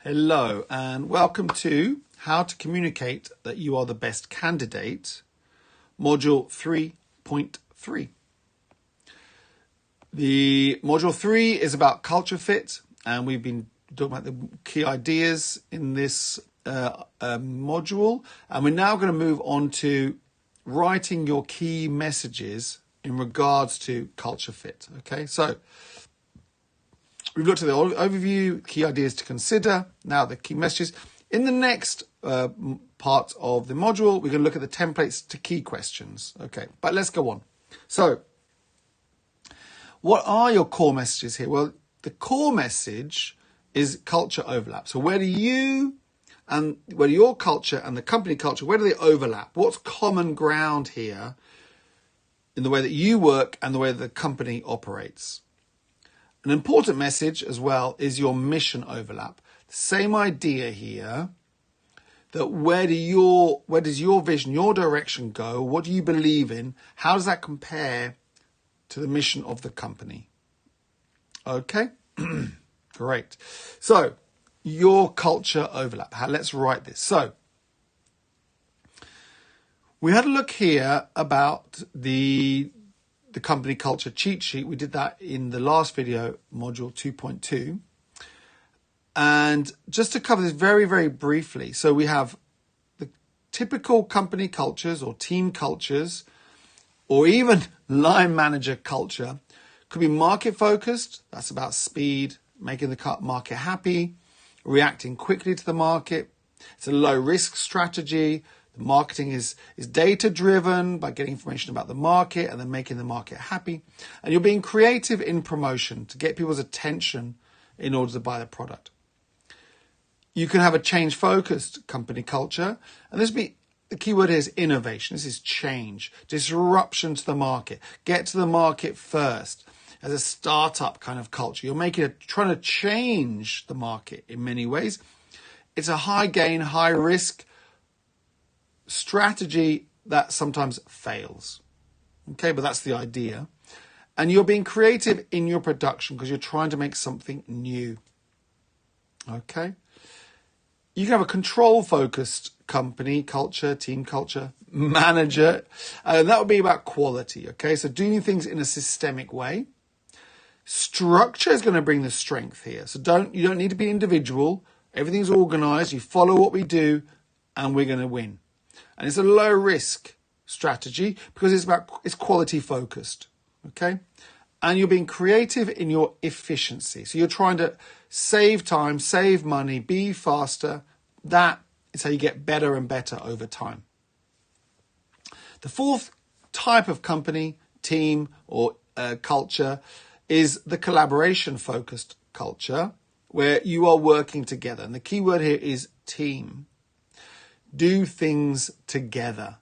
Hello and welcome to How to Communicate That You Are the Best Candidate, Module 3.3. The Module 3 is about culture fit, and we've been talking about the key ideas in this module, and we're now going to move on to writing your key messages in regards to culture fit. Okay, so we've looked at the overview, key ideas to consider, now the key messages. In the next part of the module, we're going to look at the templates to key questions. Okay, but let's go on. So, what are your core messages here? Well, the core message is culture overlap. So where do your culture and the company culture, where do they overlap? What's common ground here in the way that you work and the way that the company operates? An important message as well is your mission overlap. The same idea here, that where does your vision, your direction go? What do you believe in? How does that compare to the mission of the company? Okay, great. So, your culture overlap. Let's write this. So, we had a look here about the company culture cheat sheet. We did that in the last video, module 2.2. And just to cover this very, very briefly. So we have the typical company cultures or team cultures, or even line manager culture. Could be market focused. That's about speed, making the market happy, reacting quickly to the market. It's a low risk strategy. The marketing is data driven by getting information about the market and then making the market happy. And you're being creative in promotion to get people's attention in order to buy the product. You can have a change focused company culture. And the keyword here is innovation. This is change, disruption to the market. Get to the market first. As a startup kind of culture, you're trying to change the market in many ways. It's a high gain, high risk strategy that sometimes fails. Okay, but that's the idea. And you're being creative in your production because you're trying to make something new. Okay. You can have a control-focused company culture, team culture, manager, and that would be about quality. Okay, so doing things in a systemic way. Structure is going to bring the strength here. So you don't need to be individual. Everything's organized. You follow what we do, and we're going to win. And it's a low risk strategy because it's quality focused. Okay. And you're being creative in your efficiency. So you're trying to save time, save money, be faster. That is how you get better and better over time. The fourth type of company, team, or culture is the collaboration focused culture where you are working together. And the key word here is team. Do things together.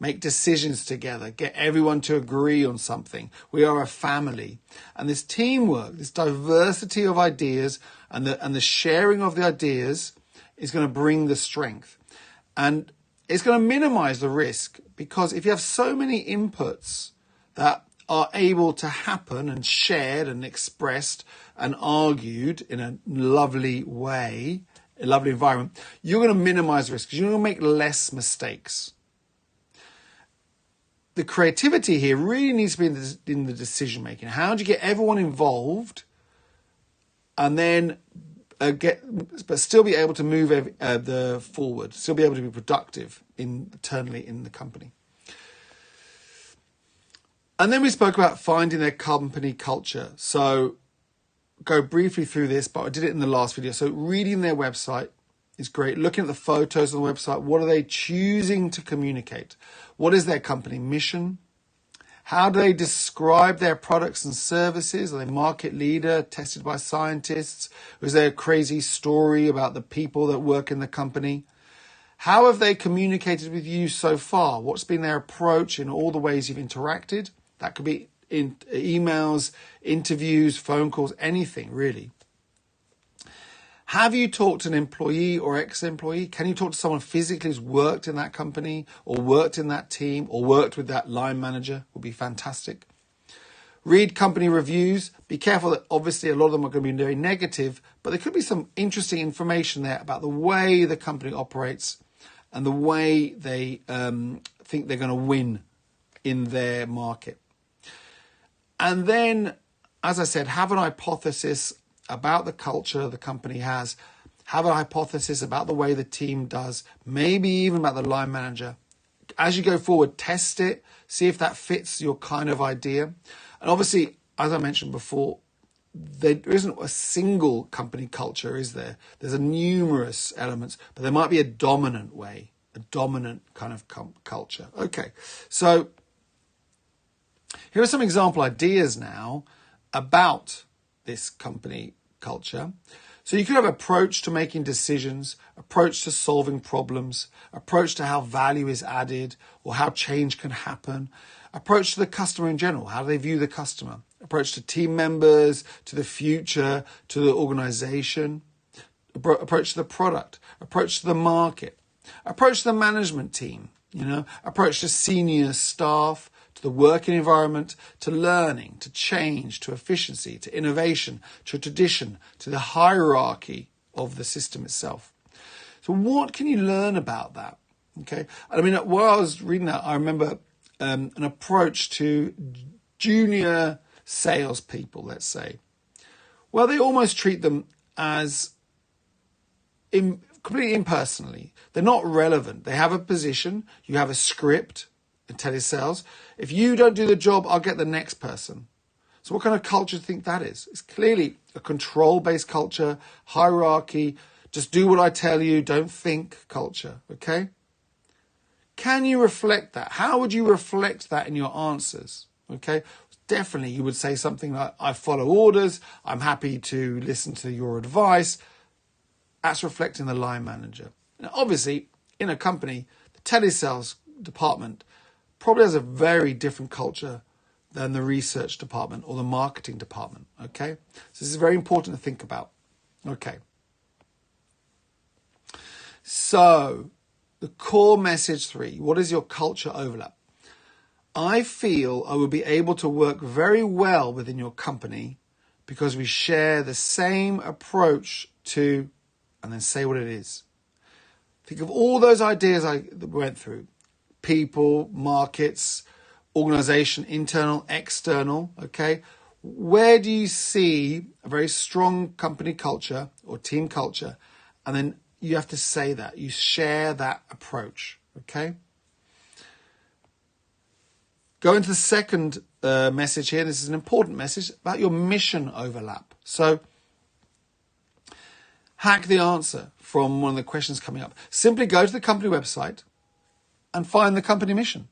Make decisions together. Get everyone to agree on something. We are a family. And this teamwork, this diversity of ideas and the sharing of the ideas is going to bring the strength. And it's going to minimize the risk because if you have so many inputs that are able to happen and shared and expressed and argued in a lovely way, a lovely environment, you're going to minimize risk because you're going to make less mistakes. The creativity here really needs to be in the decision making. How do you get everyone involved and then but still be able to move forward, still be able to be productive internally in the company? And then we spoke about finding their company culture. So go briefly through this, but I did it in the last video. So reading their website is great. Looking at the photos on the website, what are they choosing to communicate? What is their company mission? How do they describe their products and services? Are they market leader, tested by scientists? Or is there a crazy story about the people that work in the company? How have they communicated with you so far? What's been their approach in all the ways you've interacted? That could be in emails, interviews, phone calls, anything really. Have you talked to an employee or ex-employee? Can you talk to someone physically who's worked in that company or worked in that team or worked with that line manager? Would be fantastic. Read company reviews. Be careful that obviously a lot of them are going to be very negative, but there could be some interesting information there about the way the company operates and the way they think they're going to win in their market. And then, as I said, have an hypothesis about the culture the company has. Have a hypothesis about the way the team does, maybe even about the line manager. As you go forward, test it, see if that fits your kind of idea. And obviously, as I mentioned before, there isn't a single company culture, is there? There's numerous elements, but there might be a dominant way, a dominant kind of culture. Okay, so here are some example ideas now about this company culture. So you could have approach to making decisions, approach to solving problems, approach to how value is added or how change can happen, approach to the customer in general, how do they view the customer, approach to team members, to the future, to the organization, approach to the product, approach to the market, approach to the management team, approach to senior staff, to the working environment, to learning, to change, to efficiency, to innovation, to tradition, to the hierarchy of the system itself. So what can you learn about that? Okay, I mean, while I was reading that, I remember an approach to junior salespeople, let's say. Well, they almost treat them as completely impersonally. They're not relevant. They have a position, you have a script in telesales. If you don't do the job, I'll get the next person. So what kind of culture do you think that is? It's clearly a control-based culture, hierarchy, just do what I tell you, don't think culture, okay? Can you reflect that? How would you reflect that in your answers? Okay, definitely you would say something like, I follow orders, I'm happy to listen to your advice. That's reflecting the line manager. Now, obviously, in a company, the telesales department probably has a very different culture than the research department or the marketing department, okay? So this is very important to think about. Okay. So, the core message 3, what is your culture overlap? I feel I will be able to work very well within your company because we share the same approach to, and then say what it is. Think of all those ideas I went through. People, markets, organization, internal, external, okay? Where do you see a very strong company culture or team culture? And then you have to say that. You share that approach, okay? Go into the second message here. This is an important message about your mission overlap. So, hack the answer from one of the questions coming up. Simply go to the company website and find the company mission.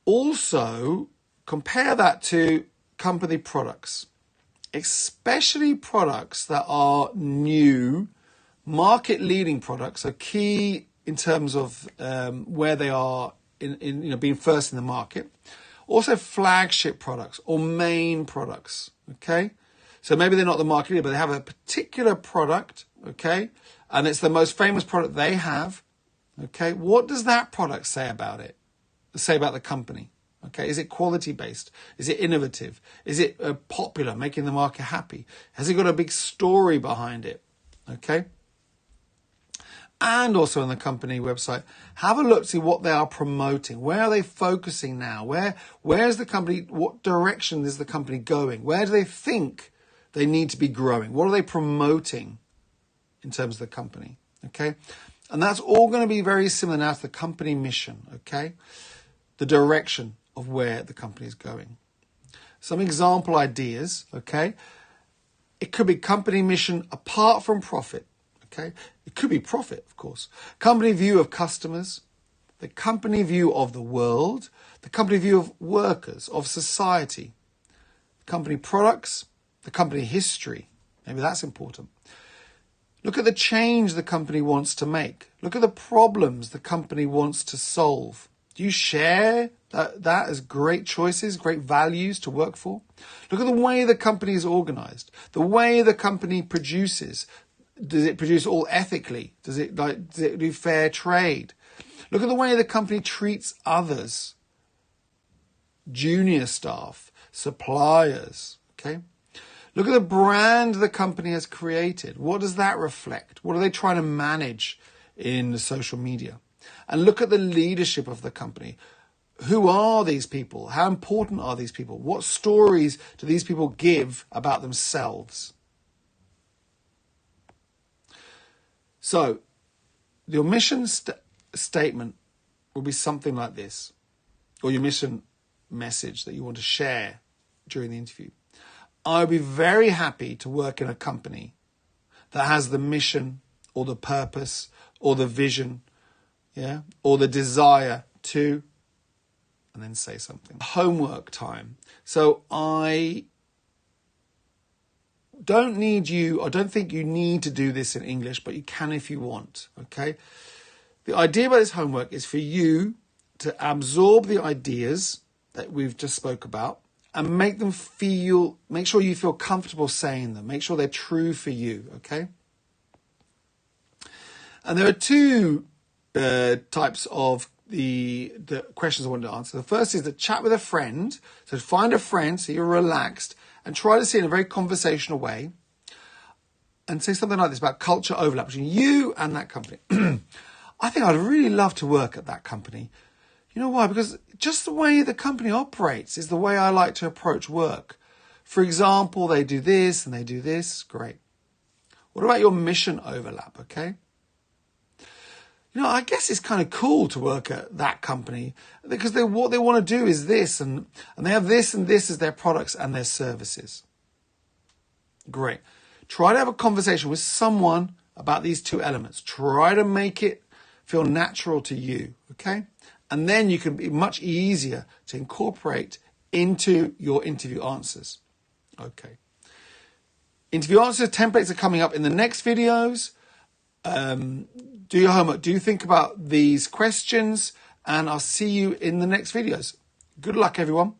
Also, compare that to company products, especially products that are new, market-leading products, are key in terms of where they are in being first in the market. Also, flagship products or main products. Okay, so maybe they're not the market leader, but they have a particular product. Okay, and it's the most famous product they have. Okay, what does that product say about it? Say about the company? Okay, is it quality based? Is it innovative? Is it popular, making the market happy? Has it got a big story behind it? Okay. And also on the company website, have a look, see what they are promoting. Where are they focusing now? Where's the company, what direction is the company going? Where do they think they need to be growing? What are they promoting in terms of the company? Okay. And that's all going to be very similar now to the company mission. Okay. The direction of where the company is going. Some example ideas. Okay. It could be company mission apart from profit. Okay, it could be profit, of course. Company view of customers, the company view of the world, the company view of workers, of society, company products, the company history. Maybe that's important. Look at the change the company wants to make. Look at the problems the company wants to solve. Do you share that as great choices, great values to work for? Look at the way the company is organized, the way the company produces. Does it produce all ethically? Does it do fair trade? Look at the way the company treats others. junior staff, suppliers, okay? Look at the brand the company has created. What does that reflect? What are they trying to manage in the social media? And look at the leadership of the company. Who are these people? How important are these people? What stories do these people give about themselves? So, your mission statement will be something like this, or your mission message that you want to share during the interview. I would be very happy to work in a company that has the mission or the purpose or the vision, yeah, or the desire to, and then say something. Homework time. So I don't think you need to do this in English, but you can if you want, okay? The idea about this homework is for you to absorb the ideas that we've just spoke about and make sure you feel comfortable saying them. Make sure they're true for you, okay? And there are two types of the questions I want to answer. The first is to chat with a friend. So find a friend so you're relaxed and try to see in a very conversational way and say something like this about culture overlap between you and that company. I think I'd really love to work at that company. You know why? Because just the way the company operates is the way I like to approach work. For example, they do this and they do this. Great. What about your mission overlap, okay? You know, I guess it's kind of cool to work at that company because what they want to do is this and they have this and this as their products and their services. Great. Try to have a conversation with someone about these two elements. Try to make it feel natural to you, okay? And then you can be much easier to incorporate into your interview answers. Okay. Interview answer templates are coming up in the next videos. Do your homework. Do think about these questions, and I'll see you in the next videos. Good luck, everyone.